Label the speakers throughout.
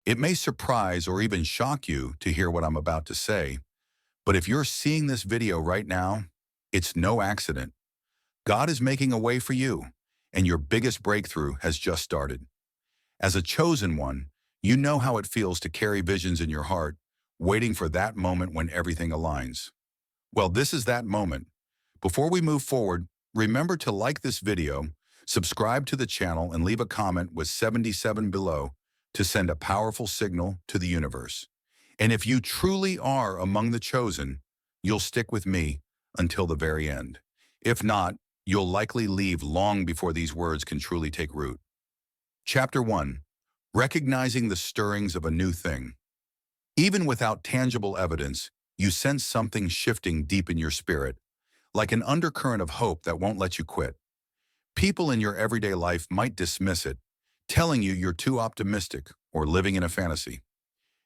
Speaker 1: It may surprise or even shock you to hear what I'm about to say, but if you're seeing this video right now, it's no accident. God is making a way for you, and your biggest breakthrough has just started. As a chosen one, you know how it feels to carry visions in your heart, waiting for that moment when everything aligns. Well, this is that moment. Before we move forward, remember to like this video, subscribe to the channel, and leave a comment with 77 below to send a powerful signal to the universe. And if you truly are among the chosen, you'll stick with me until the very end. If not, you'll likely leave long before these words can truly take root. Chapter 1. Recognizing the stirrings of a new thing. Even without tangible evidence, you sense something shifting deep in your spirit, like an undercurrent of hope that won't let you quit. People in your everyday life might dismiss it, telling you you're too optimistic or living in a fantasy.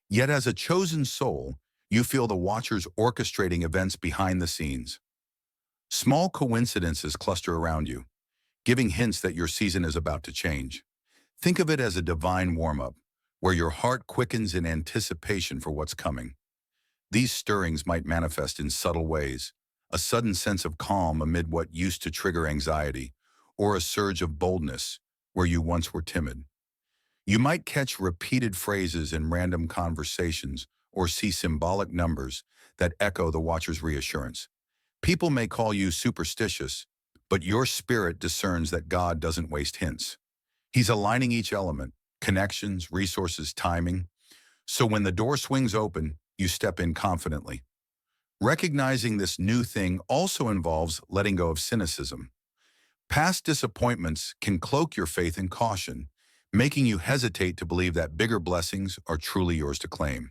Speaker 1: Yet as a chosen soul, you feel the watchers orchestrating events behind the scenes. Small coincidences cluster around you, giving hints that your season is about to change. Think of it as a divine warm-up, where your heart quickens in anticipation for what's coming. These stirrings might manifest in subtle ways, a sudden sense of calm amid what used to trigger anxiety, or a surge of boldness where you once were timid. You might catch repeated phrases in random conversations or see symbolic numbers that echo the watcher's reassurance. People may call you superstitious, but your spirit discerns that God doesn't waste hints. He's aligning each element, connections, resources, timing. So when the door swings open, you step in confidently. Recognizing this new thing also involves letting go of cynicism. Past disappointments can cloak your faith in caution, making you hesitate to believe that bigger blessings are truly yours to claim.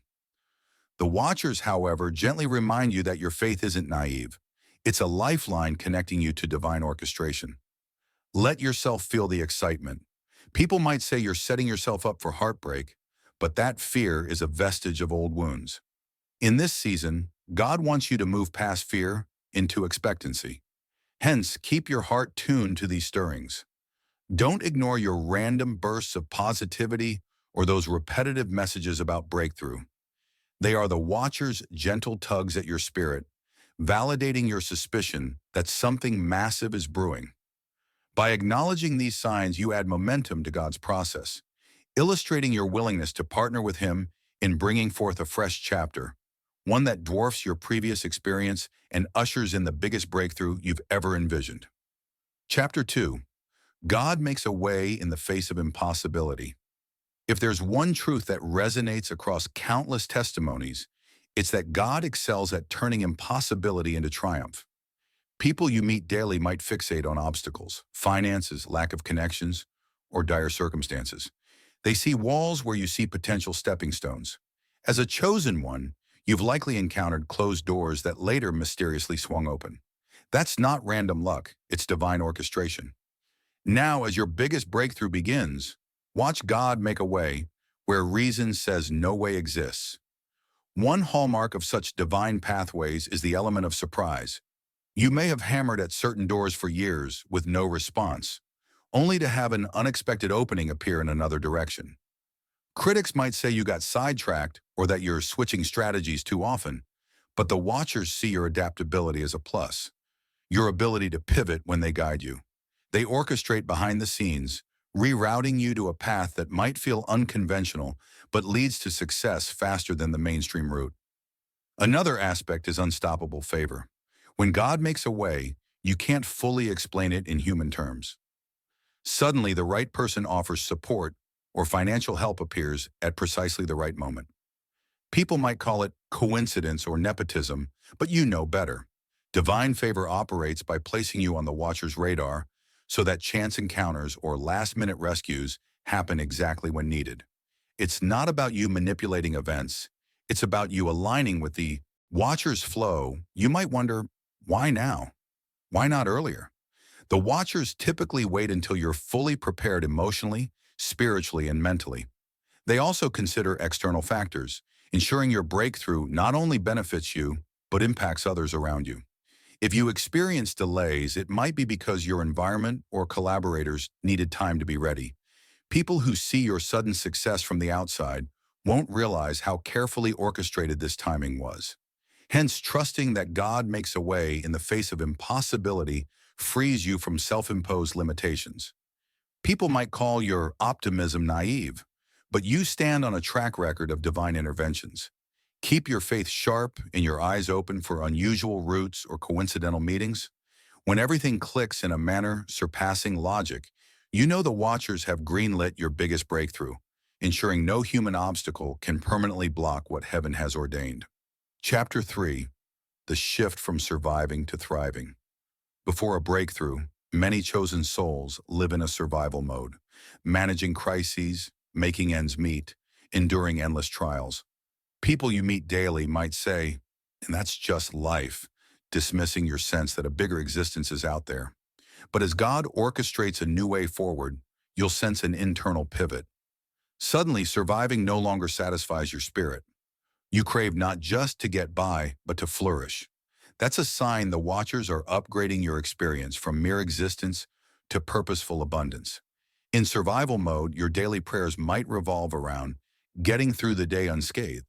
Speaker 1: The watchers, however, gently remind you that your faith isn't naive. It's a lifeline connecting you to divine orchestration. Let yourself feel the excitement. People might say you're setting yourself up for heartbreak, but that fear is a vestige of old wounds. In this season, God wants you to move past fear into expectancy. Hence, keep your heart tuned to these stirrings. Don't ignore your random bursts of positivity or those repetitive messages about breakthrough. They are the watcher's gentle tugs at your spirit, validating your suspicion that something massive is brewing. By acknowledging these signs, you add momentum to God's process, illustrating your willingness to partner with Him in bringing forth a fresh chapter, one that dwarfs your previous experience and ushers in the biggest breakthrough you've ever envisioned. Chapter 2. God makes a way in the face of impossibility. If there's one truth that resonates across countless testimonies, it's that God excels at turning impossibility into triumph. People you meet daily might fixate on obstacles, finances, lack of connections, or dire circumstances. They see walls where you see potential stepping stones. As a chosen one, you've likely encountered closed doors that later mysteriously swung open. That's not random luck, it's divine orchestration. Now, as your biggest breakthrough begins, watch God make a way where reason says no way exists. One hallmark of such divine pathways is the element of surprise. You may have hammered at certain doors for years with no response, only to have an unexpected opening appear in another direction. Critics might say you got sidetracked or that you're switching strategies too often, but the watchers see your adaptability as a plus, your ability to pivot when they guide you. They orchestrate behind the scenes, rerouting you to a path that might feel unconventional but leads to success faster than the mainstream route. Another aspect is unstoppable favor. When God makes a way, you can't fully explain it in human terms. Suddenly, the right person offers support or financial help appears at precisely the right moment. People might call it coincidence or nepotism, but you know better. Divine favor operates by placing you on the watcher's radar so that chance encounters or last-minute rescues happen exactly when needed. It's not about you manipulating events. It's about you aligning with the watcher's flow. You might wonder, why now? Why not earlier? The watchers typically wait until you're fully prepared emotionally, spiritually, and mentally. They also consider external factors, ensuring your breakthrough not only benefits you, but impacts others around you. If you experience delays, it might be because your environment or collaborators needed time to be ready. People who see your sudden success from the outside won't realize how carefully orchestrated this timing was. Hence, trusting that God makes a way in the face of impossibility frees you from self-imposed limitations. People might call your optimism naive, but you stand on a track record of divine interventions. Keep your faith sharp and your eyes open for unusual routes or coincidental meetings. When everything clicks in a manner surpassing logic, you know the watchers have greenlit your biggest breakthrough, ensuring no human obstacle can permanently block what heaven has ordained. Chapter 3. The Shift from Surviving to Thriving. Before a breakthrough, many chosen souls live in a survival mode, managing crises, making ends meet, enduring endless trials. People you meet daily might say, and that's just life, dismissing your sense that a bigger existence is out there. But as God orchestrates a new way forward, you'll sense an internal pivot. Suddenly, surviving no longer satisfies your spirit. You crave not just to get by, but to flourish. That's a sign the watchers are upgrading your experience from mere existence to purposeful abundance. In survival mode, your daily prayers might revolve around getting through the day unscathed.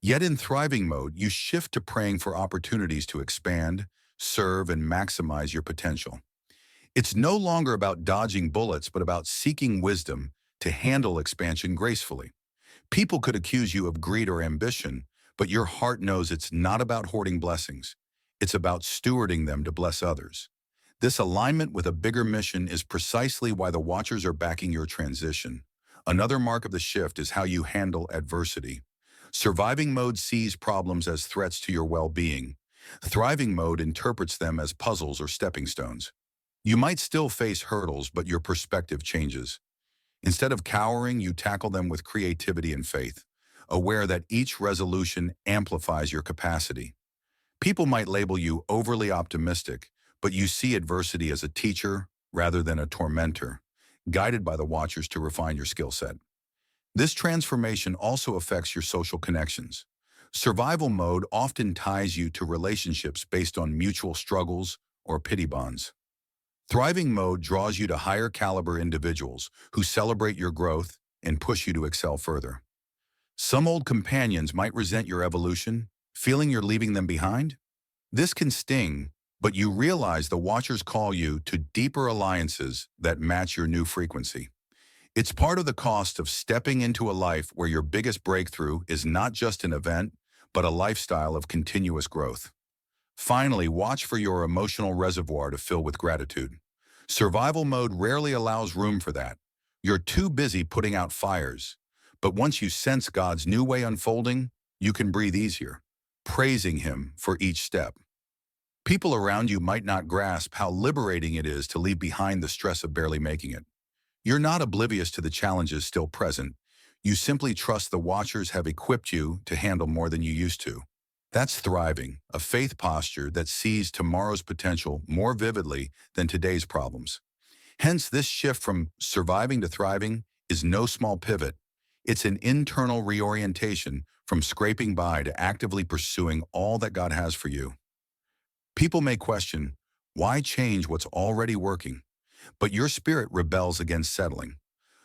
Speaker 1: Yet in thriving mode, you shift to praying for opportunities to expand, serve, and maximize your potential. It's no longer about dodging bullets, but about seeking wisdom to handle expansion gracefully. People could accuse you of greed or ambition, but your heart knows it's not about hoarding blessings. It's about stewarding them to bless others. This alignment with a bigger mission is precisely why the watchers are backing your transition. Another mark of the shift is how you handle adversity. Surviving mode sees problems as threats to your well-being. Thriving mode interprets them as puzzles or stepping stones. You might still face hurdles, but your perspective changes. Instead of cowering, you tackle them with creativity and faith, aware that each resolution amplifies your capacity. People might label you overly optimistic, but you see adversity as a teacher rather than a tormentor, guided by the watchers to refine your skill set. This transformation also affects your social connections. Survival mode often ties you to relationships based on mutual struggles or pity bonds. Thriving mode draws you to higher caliber individuals who celebrate your growth and push you to excel further. Some old companions might resent your evolution, feeling you're leaving them behind. This can sting, but you realize the watchers call you to deeper alliances that match your new frequency. It's part of the cost of stepping into a life where your biggest breakthrough is not just an event, but a lifestyle of continuous growth. Finally, watch for your emotional reservoir to fill with gratitude. Survival mode rarely allows room for that. You're too busy putting out fires. But once you sense God's new way unfolding, you can breathe easier, praising Him for each step. People around you might not grasp how liberating it is to leave behind the stress of barely making it. You're not oblivious to the challenges still present. You simply trust the watchers have equipped you to handle more than you used to. That's thriving, a faith posture that sees tomorrow's potential more vividly than today's problems. Hence, this shift from surviving to thriving is no small pivot. It's an internal reorientation from scraping by to actively pursuing all that God has for you. People may question, why change what's already working? But your spirit rebels against settling.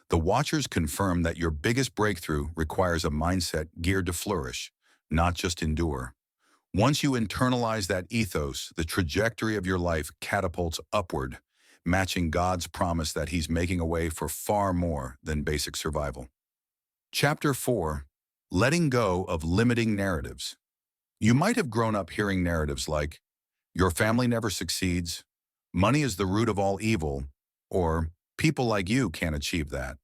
Speaker 1: The watchers confirm that your biggest breakthrough requires a mindset geared to flourish, not just endure. Once you internalize that ethos, the trajectory of your life catapults upward, matching God's promise that He's making a way for far more than basic survival. Chapter 4. Letting Go of Limiting Narratives. You might have grown up hearing narratives like, your family never succeeds, money is the root of all evil, or people like you can't achieve that.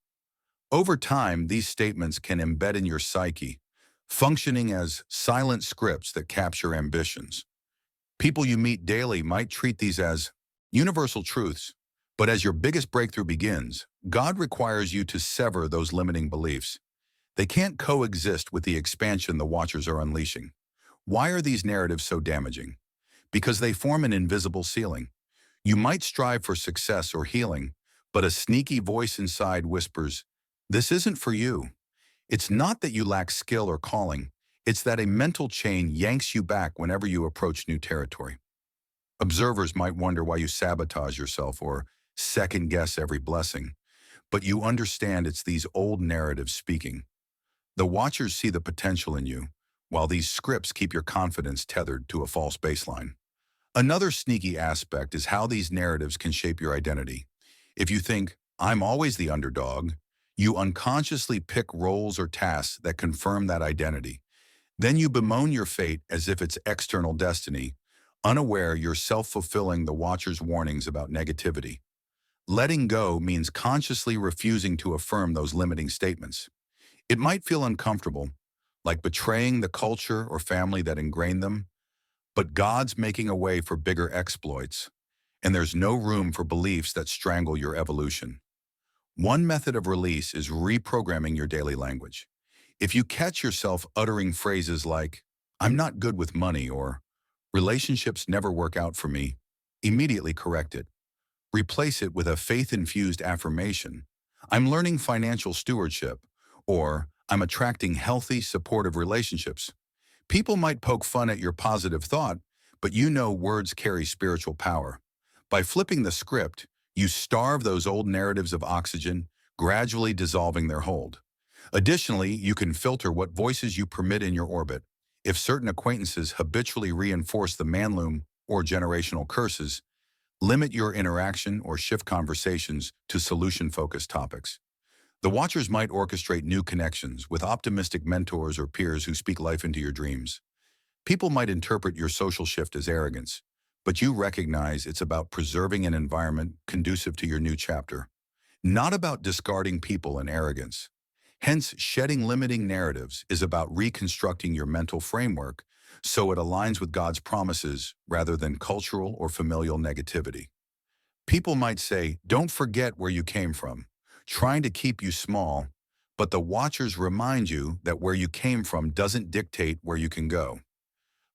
Speaker 1: Over time, these statements can embed in your psyche, functioning as silent scripts that capture ambitions. People you meet daily might treat these as universal truths, but as your biggest breakthrough begins, God requires you to sever those limiting beliefs. They can't coexist with the expansion the watchers are unleashing. Why are these narratives so damaging? Because they form an invisible ceiling. You might strive for success or healing, but a sneaky voice inside whispers, "This isn't for you." It's not that you lack skill or calling, it's that a mental chain yanks you back whenever you approach new territory. Observers might wonder why you sabotage yourself or second-guess every blessing, but you understand it's these old narratives speaking. The watchers see the potential in you, while these scripts keep your confidence tethered to a false baseline. Another sneaky aspect is how these narratives can shape your identity. If you think, I'm always the underdog, you unconsciously pick roles or tasks that confirm that identity. Then you bemoan your fate as if it's external destiny, unaware you're self-fulfilling the watcher's warnings about negativity. Letting go means consciously refusing to affirm those limiting statements. It might feel uncomfortable, like betraying the culture or family that ingrained them, but God's making a way for bigger exploits, and there's no room for beliefs that strangle your evolution. One method of release is reprogramming your daily language. If you catch yourself uttering phrases like, I'm not good with money, or relationships never work out for me, immediately correct it. Replace it with a faith-infused affirmation. I'm learning financial stewardship, or I'm attracting healthy, supportive relationships. People might poke fun at your positive thought, but you know words carry spiritual power. By flipping the script, you starve those old narratives of oxygen, gradually dissolving their hold. Additionally, you can filter what voices you permit in your orbit. If certain acquaintances habitually reinforce the manloom or generational curses, limit your interaction or shift conversations to solution-focused topics. The watchers might orchestrate new connections with optimistic mentors or peers who speak life into your dreams. People might interpret your social shift as arrogance, but you recognize it's about preserving an environment conducive to your new chapter, not about discarding people and arrogance. Hence, shedding limiting narratives is about reconstructing your mental framework so it aligns with God's promises rather than cultural or familial negativity. People might say, don't forget where you came from, trying to keep you small, but the watchers remind you that where you came from doesn't dictate where you can go.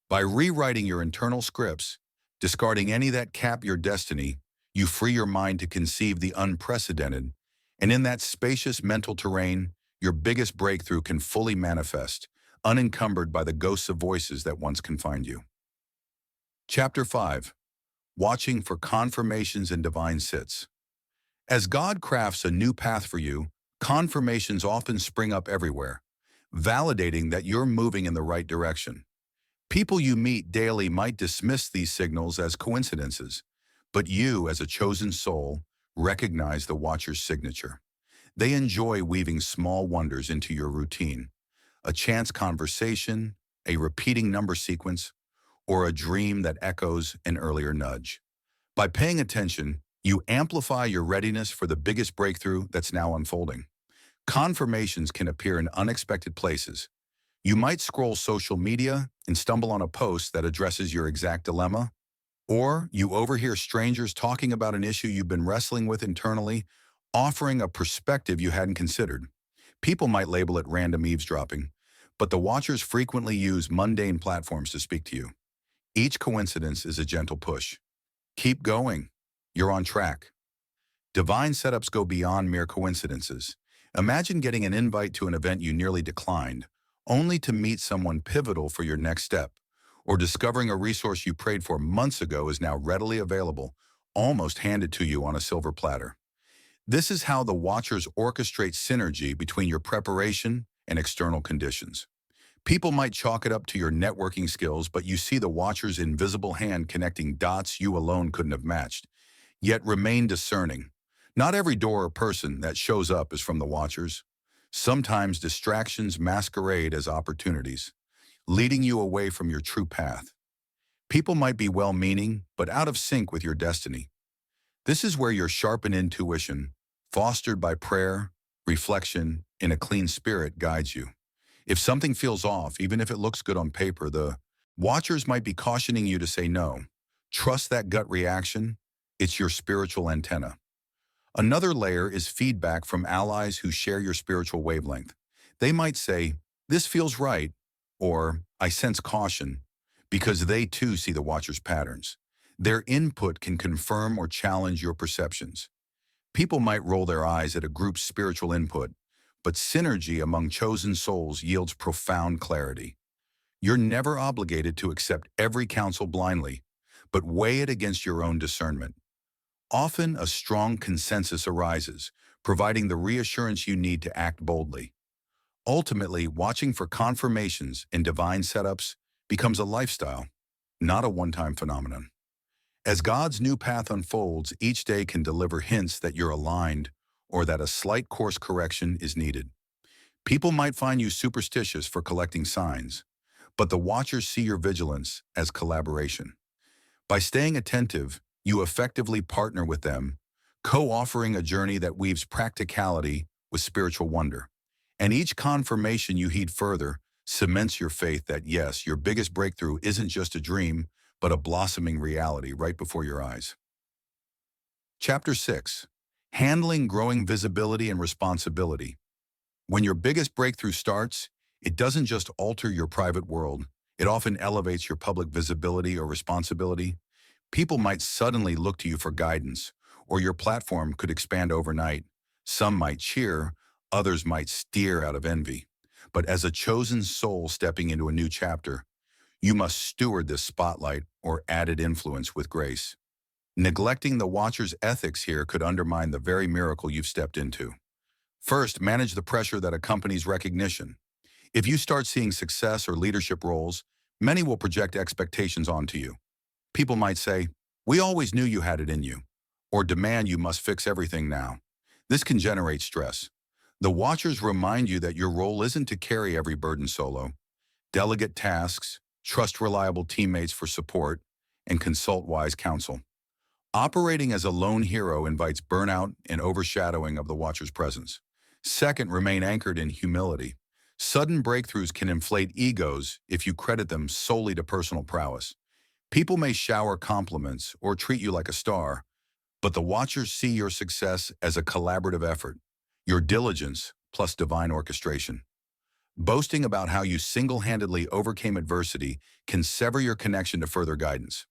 Speaker 1: By rewriting your internal scripts, discarding any that cap your destiny, you free your mind to conceive the unprecedented, and in that spacious mental terrain, your biggest breakthrough can fully manifest, unencumbered by the ghosts of voices that once confined you. Chapter 5. Watching for confirmations and divine sits. As God crafts a new path for you, confirmations often spring up everywhere, validating that you're moving in the right direction. People you meet daily might dismiss these signals as coincidences, but you, as a chosen soul, recognize the watcher's signature. They enjoy weaving small wonders into your routine, a chance conversation, a repeating number sequence, or a dream that echoes an earlier nudge. By paying attention, you amplify your readiness for the biggest breakthrough that's now unfolding. Confirmations can appear in unexpected places. You might scroll social media and stumble on a post that addresses your exact dilemma, or you overhear strangers talking about an issue you've been wrestling with internally, offering a perspective you hadn't considered. People might label it random eavesdropping, but the watchers frequently use mundane platforms to speak to you. Each coincidence is a gentle push. Keep going. You're on track. Divine setups go beyond mere coincidences. Imagine getting an invite to an event you nearly declined, only to meet someone pivotal for your next step, or discovering a resource you prayed for months ago is now readily available, almost handed to you on a silver platter. This is how the watchers orchestrate synergy between your preparation and external conditions. People might chalk it up to your networking skills, but you see the watcher's invisible hand connecting dots you alone couldn't have matched. Yet remain discerning. Not every door or person that shows up is from the watchers. Sometimes distractions masquerade as opportunities, leading you away from your true path. People might be well-meaning, but out of sync with your destiny. This is where your sharpened intuition, fostered by prayer, reflection, and a clean spirit, guides you. If something feels off, even if it looks good on paper, the watchers might be cautioning you to say no. Trust that gut reaction. It's your spiritual antenna. Another layer is feedback from allies who share your spiritual wavelength. They might say, this feels right, or I sense caution, because they too see the watcher's patterns. Their input can confirm or challenge your perceptions. People might roll their eyes at a group's spiritual input, but synergy among chosen souls yields profound clarity. You're never obligated to accept every counsel blindly, but weigh it against your own discernment. Often a strong consensus arises, providing the reassurance you need to act boldly. Ultimately, watching for confirmations in divine setups becomes a lifestyle, not a one-time phenomenon. As God's new path unfolds, each day can deliver hints that you're aligned or that a slight course correction is needed. People might find you superstitious for collecting signs, but the watchers see your vigilance as collaboration. By staying attentive, you effectively partner with them, co-offering a journey that weaves practicality with spiritual wonder. And each confirmation you heed further cements your faith that yes, your biggest breakthrough isn't just a dream, but a blossoming reality right before your eyes. Chapter 6. Handling Growing Visibility and Responsibility. When your biggest breakthrough starts, it doesn't just alter your private world, it often elevates your public visibility or responsibility. People might suddenly look to you for guidance, or your platform could expand overnight. Some might cheer, others might steer out of envy. But as a chosen soul stepping into a new chapter, you must steward this spotlight or added influence with grace. Neglecting the watcher's ethics here could undermine the very miracle you've stepped into. First, manage the pressure that accompanies recognition. If you start seeing success or leadership roles, many will project expectations onto you. People might say, "We always knew you had it in you," or demand you must fix everything now. This can generate stress. The watchers remind you that your role isn't to carry every burden solo. Delegate tasks, trust reliable teammates for support, and consult wise counsel. Operating as a lone hero invites burnout and overshadowing of the watcher's presence. Second, remain anchored in humility. Sudden breakthroughs can inflate egos if you credit them solely to personal prowess. People may shower compliments or treat you like a star, but the watchers see your success as a collaborative effort, your diligence plus divine orchestration. Boasting about how you single-handedly overcame adversity can sever your connection to further guidance.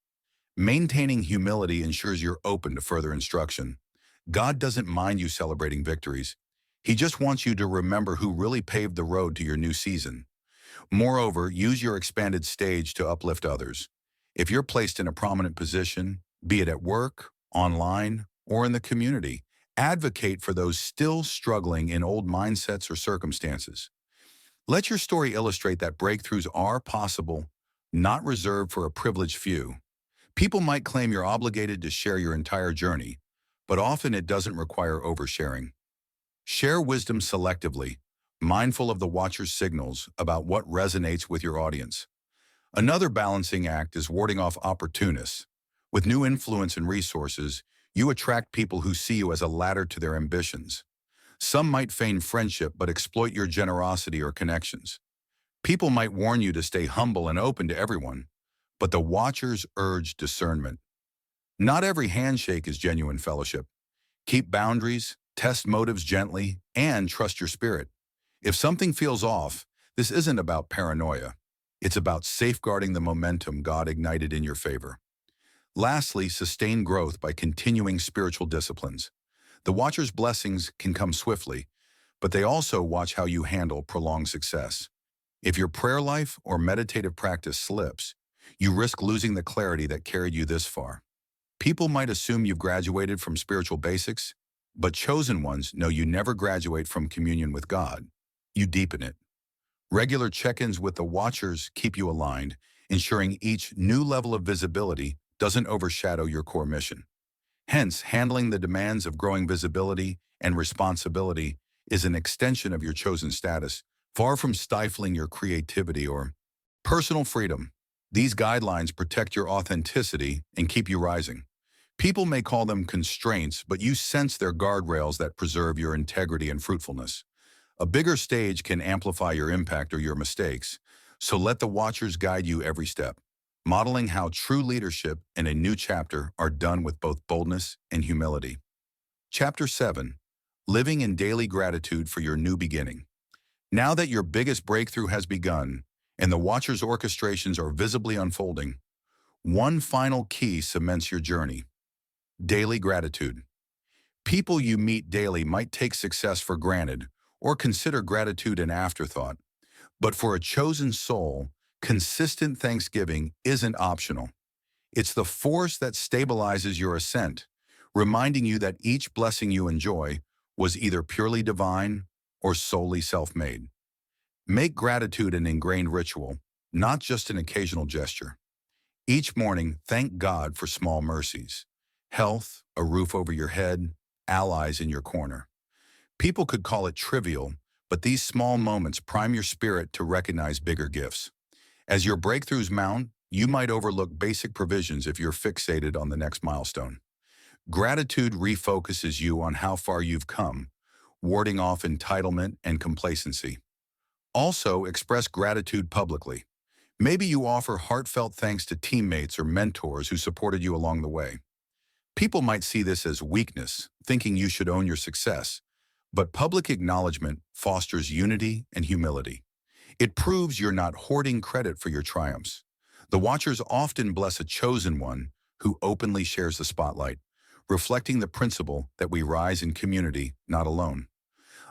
Speaker 1: Maintaining humility ensures you're open to further instruction. God doesn't mind you celebrating victories. He just wants you to remember who really paved the road to your new season. Moreover, use your expanded stage to uplift others. If you're placed in a prominent position, be it at work, online, or in the community, advocate for those still struggling in old mindsets or circumstances. Let your story illustrate that breakthroughs are possible, not reserved for a privileged few. People might claim you're obligated to share your entire journey, but often it doesn't require oversharing. Share wisdom selectively, mindful of the watcher's signals about what resonates with your audience. Another balancing act is warding off opportunists. With new influence and resources, you attract people who see you as a ladder to their ambitions. Some might feign friendship but exploit your generosity or connections. People might warn you to stay humble and open to everyone, but the watchers urge discernment. Not every handshake is genuine fellowship. Keep boundaries, test motives gently, and trust your spirit. If something feels off, this isn't about paranoia. It's about safeguarding the momentum God ignited in your favor. Lastly, sustain growth by continuing spiritual disciplines. The watcher's blessings can come swiftly, but they also watch how you handle prolonged success. If your prayer life or meditative practice slips, you risk losing the clarity that carried you this far. People might assume you've graduated from spiritual basics, but chosen ones know you never graduate from communion with God. You deepen it. Regular check-ins with the watchers keep you aligned, ensuring each new level of visibility doesn't overshadow your core mission. Hence, handling the demands of growing visibility and responsibility is an extension of your chosen status, far from stifling your creativity or personal freedom. These guidelines protect your authenticity and keep you rising. People may call them constraints, but you sense they're guardrails that preserve your integrity and fruitfulness. A bigger stage can amplify your impact or your mistakes, so let the watchers guide you every step, modeling how true leadership and a new chapter are done with both boldness and humility. Chapter 7. Living in Daily Gratitude for Your New Beginning. Now that your biggest breakthrough has begun, and the watcher's orchestrations are visibly unfolding, one final key cements your journey: daily gratitude. People you meet daily might take success for granted or consider gratitude an afterthought, but for a chosen soul, consistent thanksgiving isn't optional. It's the force that stabilizes your ascent, reminding you that each blessing you enjoy was either purely divine or solely self-made. Make gratitude an ingrained ritual, not just an occasional gesture. Each morning, thank God for small mercies. Health, a roof over your head, allies in your corner. People could call it trivial, but these small moments prime your spirit to recognize bigger gifts. As your breakthroughs mount, you might overlook basic provisions if you're fixated on the next milestone. Gratitude refocuses you on how far you've come, warding off entitlement and complacency. Also, express gratitude publicly. Maybe you offer heartfelt thanks to teammates or mentors who supported you along the way. People might see this as weakness, thinking you should own your success, but public acknowledgement fosters unity and humility. It proves you're not hoarding credit for your triumphs. The watchers often bless a chosen one who openly shares the spotlight, reflecting the principle that we rise in community, not alone.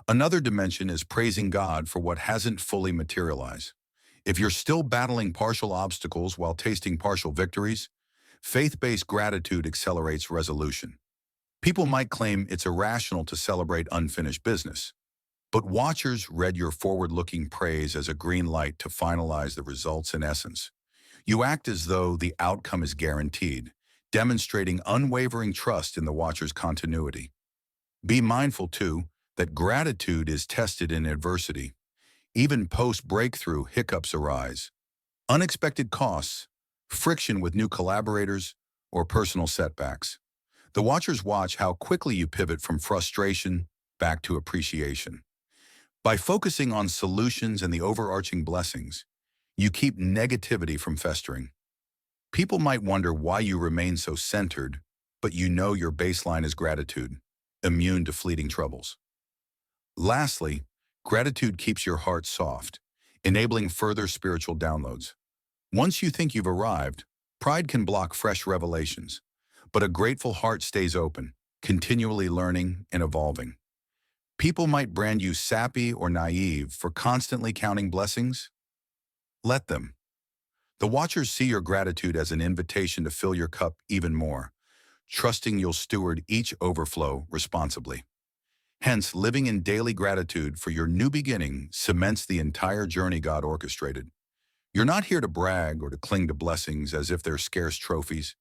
Speaker 1: Another dimension is praising God for what hasn't fully materialized. If you're still battling partial obstacles while tasting partial victories, faith-based gratitude accelerates resolution. People might claim it's irrational to celebrate unfinished business, but watchers read your forward-looking praise as a green light to finalize the results in essence. You act as though the outcome is guaranteed, demonstrating unwavering trust in the watcher's continuity. Be mindful, too, that gratitude is tested in adversity. Even post-breakthrough, hiccups arise. Unexpected costs, friction with new collaborators, or personal setbacks. The watchers watch how quickly you pivot from frustration back to appreciation. By focusing on solutions and the overarching blessings, you keep negativity from festering. People might wonder why you remain so centered, but you know your baseline is gratitude, immune to fleeting troubles. Lastly, gratitude keeps your heart soft, enabling further spiritual downloads. Once you think you've arrived, pride can block fresh revelations, but a grateful heart stays open, continually learning and evolving. People might brand you sappy or naive for constantly counting blessings. Let them. The watchers see your gratitude as an invitation to fill your cup even more, trusting you'll steward each overflow responsibly. Hence, living in daily gratitude for your new beginning cements the entire journey God orchestrated. You're not here to brag or to cling to blessings as if they're scarce trophies.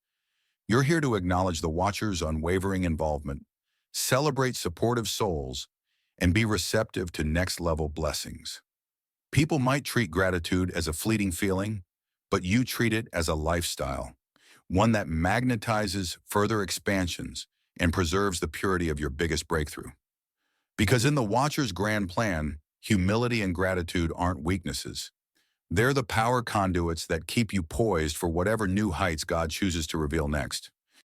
Speaker 1: You're here to acknowledge the watcher's unwavering involvement, celebrate supportive souls, and be receptive to next-level blessings. People might treat gratitude as a fleeting feeling, but you treat it as a lifestyle, one that magnetizes further expansions and preserves the purity of your biggest breakthrough. Because in the watcher's grand plan, humility and gratitude aren't weaknesses. They're the power conduits that keep you poised for whatever new heights God chooses to reveal next.